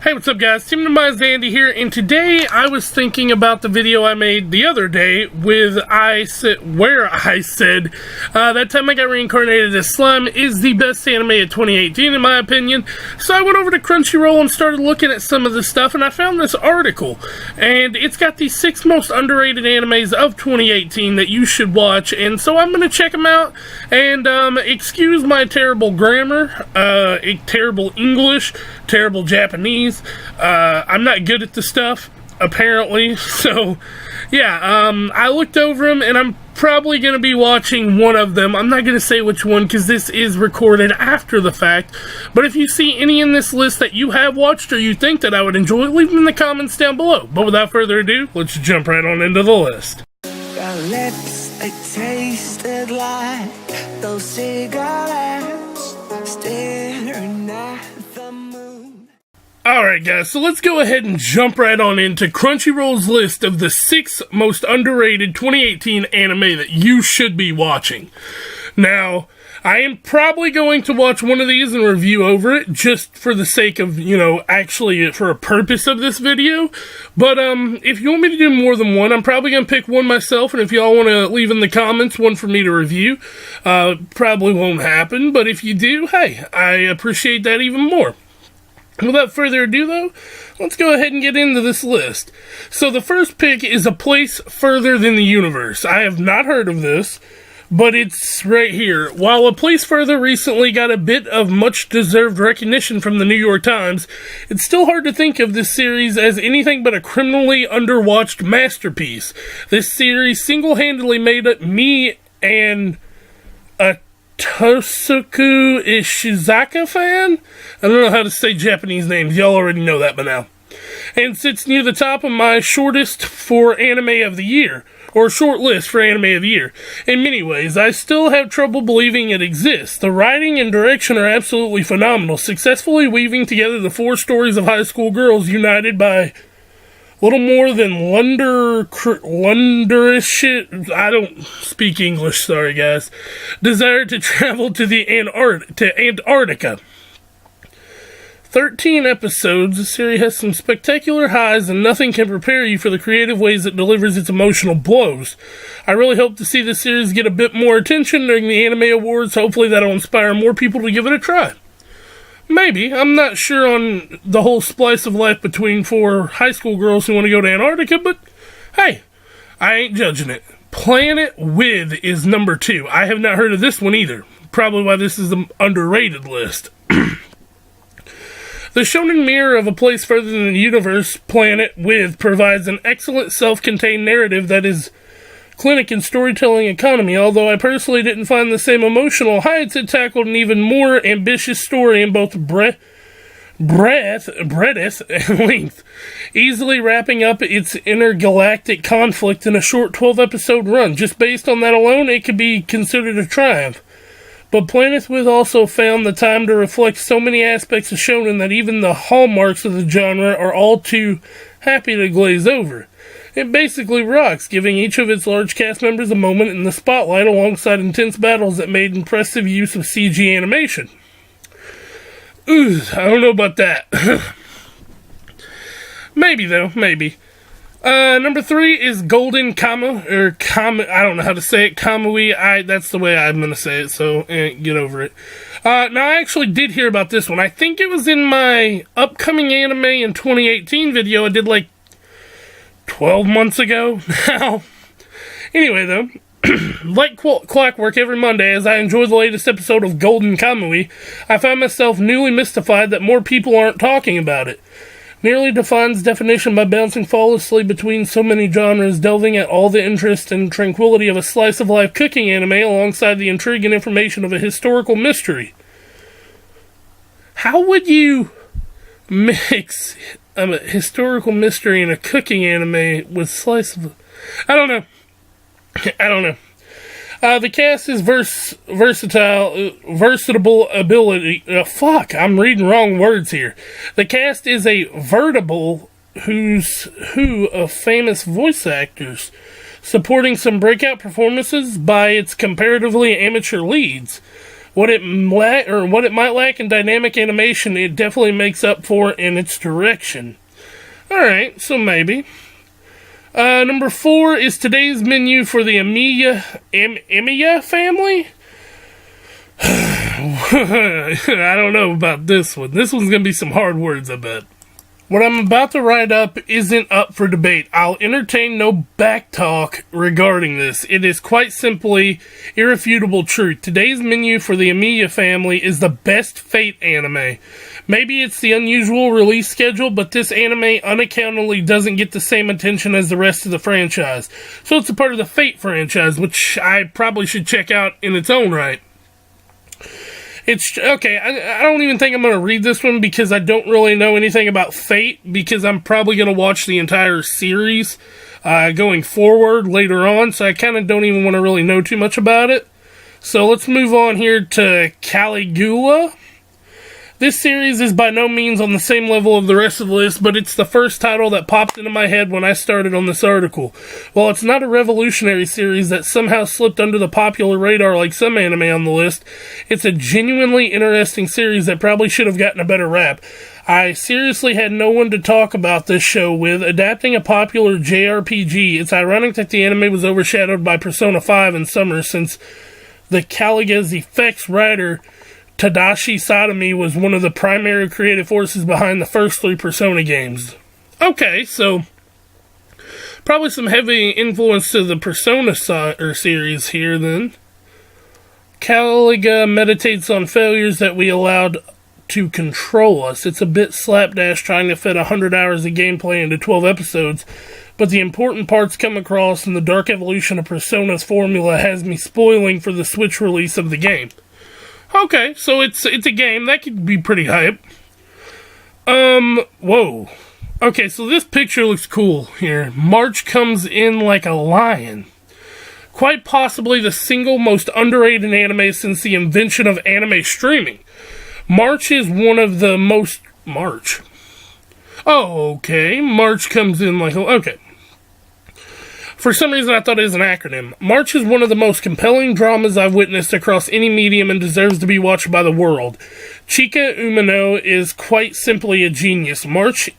Hey, what's up guys? TeamDemise Andy here, and today I was thinking about the video I made the other day with where I said that time I got reincarnated as slime is the best anime of 2018 in my opinion. So I went over to Crunchyroll and started looking at some of the stuff, and I found this article, and it's got the 6 most underrated animes of 2018 that you should watch, and so I'm going to check them out, and excuse my terrible grammar, terrible English, terrible Japanese. I'm not good at the stuff, apparently, so yeah, I looked over them, and I'm probably going to be watching one of them. I'm not going to say which one, because this is recorded after the fact, but if you see any in this list that you have watched, or you think that I would enjoy, leave them in the comments down below. But without further ado, let's jump right on into the list. Your lips, they tasted like those cigarettes, staring at the moon. Alright guys, so let's go ahead and jump right on into Crunchyroll's list of the 6 most underrated 2018 anime that you should be watching. Now, I am probably going to watch one of these and review over it, just for the sake of, actually for a purpose of this video. But, if you want me to do more than one, I'm probably going to pick one myself, and if y'all want to leave in the comments one for me to review, probably won't happen, but if you do, hey, I appreciate that even more. Without further ado, though, let's go ahead and get into this list. So the first pick is A Place Further Than the Universe. I have not heard of this, but it's right here. While A Place Further recently got a bit of much-deserved recognition from the New York Times, it's still hard to think of this series as anything but a criminally underwatched masterpiece. This series single-handedly made me and a Tosuku Ishizaka fan? I don't know how to say Japanese names, y'all already know that by now. And sits near the top of my shortlist for anime of the year, or short list for anime of the year. In many ways, I still have trouble believing it exists. The writing and direction are absolutely phenomenal, successfully weaving together the 4 stories of high school girls united by little more than Lunderish, I don't speak English, sorry guys, desire to travel to Antarctica. 13 episodes, the series has some spectacular highs, and nothing can prepare you for the creative ways it delivers its emotional blows. I really hope to see this series get a bit more attention during the Anime Awards. Hopefully that'll inspire more people to give it a try. Maybe. I'm not sure on the whole splice of life between 4 high school girls who want to go to Antarctica, but hey, I ain't judging it. Planet With is number 2. I have not heard of this one either. Probably why this is an underrated list. The shonen mirror of A Place Further Than the Universe, Planet With, provides an excellent self-contained narrative that is clinic and storytelling economy, although I personally didn't find the same emotional heights. It tackled an even more ambitious story in both breadth and length, easily wrapping up its intergalactic conflict in a short 12-episode run. Just based on that alone, it could be considered a triumph. But Planet With also found the time to reflect so many aspects of shonen that even the hallmarks of the genre are all too happy to glaze over. It basically rocks, giving each of its large cast members a moment in the spotlight alongside intense battles that made impressive use of CG animation. Ooh, I don't know about that. Maybe, though, maybe. Number 3 is Golden Kamu, I don't know how to say it, Kamui, that's the way I'm gonna say it, so get over it. Now, I actually did hear about this one. I think it was in my upcoming anime in 2018 video I did, 12 months ago now. Anyway, though, like clockwork every Monday, as I enjoy the latest episode of Golden Kamui, I find myself newly mystified that more people aren't talking about it. Nearly defines definition by bouncing flawlessly between so many genres, delving at all the interest and tranquility of a slice-of-life cooking anime alongside the intrigue and information of a historical mystery. How would you mix a historical mystery and a cooking anime with slice of... I don't know. The cast is versatile ability... I'm reading wrong words here. The cast is a veritable who's who of famous voice actors, supporting some breakout performances by its comparatively amateur leads. what it might lack in dynamic animation, it definitely makes up for in its direction. Alright, so maybe. Number 4 is today's menu for the Emiya family? I don't know about this one. This one's going to be some hard words, I bet. What I'm about to write up isn't up for debate. I'll entertain no backtalk regarding this. It is quite simply irrefutable truth. Today's menu for the Emiya family is the best Fate anime. Maybe it's the unusual release schedule, but this anime unaccountably doesn't get the same attention as the rest of the franchise. So it's a part of the Fate franchise, which I probably should check out in its own right. It's okay. I don't even think I'm going to read this one because I don't really know anything about Fate, because I'm probably going to watch the entire series going forward later on, so I kind of don't even want to really know too much about it. So let's move on here to Caligula. This series is by no means on the same level of the rest of the list, but it's the first title that popped into my head when I started on this article. While it's not a revolutionary series that somehow slipped under the popular radar like some anime on the list, it's a genuinely interesting series that probably should have gotten a better rap. I seriously had no one to talk about this show with. Adapting a popular JRPG, it's ironic that the anime was overshadowed by Persona 5 in summer, since the Caligua's effects writer Tadashi Sadami was one of the primary creative forces behind the first 3 Persona games. Okay, so probably some heavy influence to the Persona series here then. Caligula meditates on failures that we allowed to control us. It's a bit slapdash trying to fit 100 hours of gameplay into 12 episodes, but the important parts come across, and the dark evolution of Persona's formula has me spoiling for the Switch release of the game. Okay, so it's a game. That could be pretty hype. Whoa. Okay, so this picture looks cool here. March comes in like a lion. Quite possibly the single most underrated anime since the invention of anime streaming. March is one of the most... March. Oh, okay. March comes in like... Okay. For some reason, I thought it was an acronym. March is one of the most compelling dramas I've witnessed across any medium and deserves to be watched by the world. Chika Umino is quite simply a genius. March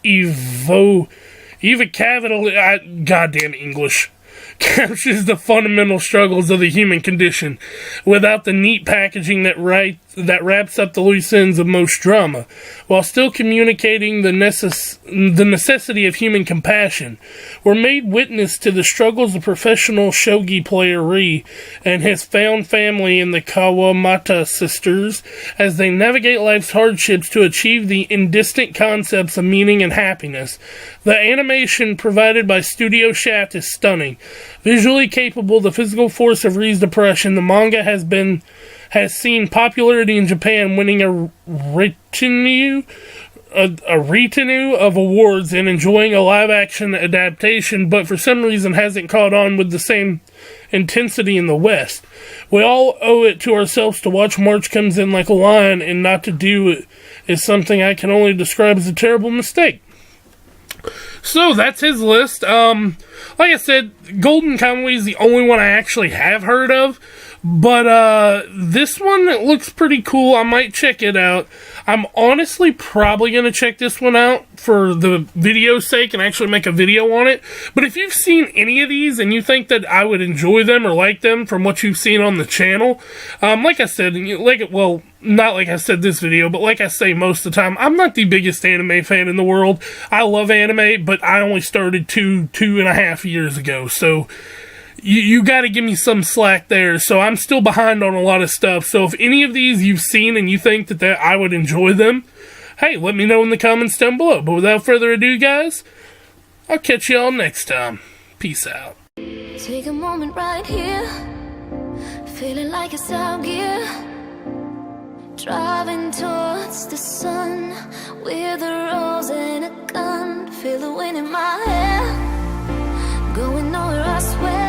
goddamn English, captures the fundamental struggles of the human condition without the neat packaging that wraps up the loose ends of most drama, while still communicating the necessity of human compassion. We're made witness to the struggles of professional shogi player Ri and his found family in the Kawamata sisters as they navigate life's hardships to achieve the indistant concepts of meaning and happiness. The animation provided by Studio Shaft is stunning. Visually capable, the physical force of Ri's depression, the manga has seen popularity in Japan, winning a retinue of awards and enjoying a live-action adaptation, but for some reason hasn't caught on with the same intensity in the West. We all owe it to ourselves to watch March Comes In Like a Lion, and not to do it is something I can only describe as a terrible mistake. So, that's his list. Like I said, Golden Kamuy is the only one I actually have heard of. But, this one looks pretty cool. I might check it out. I'm honestly probably going to check this one out for the video's sake and actually make a video on it. But if you've seen any of these and you think that I would enjoy them or like them from what you've seen on the channel, like I said, not like I said this video, but like I say most of the time, I'm not the biggest anime fan in the world. I love anime, but I only started two and a half years ago, so you gotta give me some slack there. So I'm still behind on a lot of stuff. So if any of these you've seen and you think that I would enjoy them, hey, let me know in the comments down below. But without further ado, guys, I'll catch y'all next time. Peace out. Take a moment right here, feeling like it's out gear, driving towards the sun with a rose and a gun. Feel the wind in my hair, going nowhere, I swear.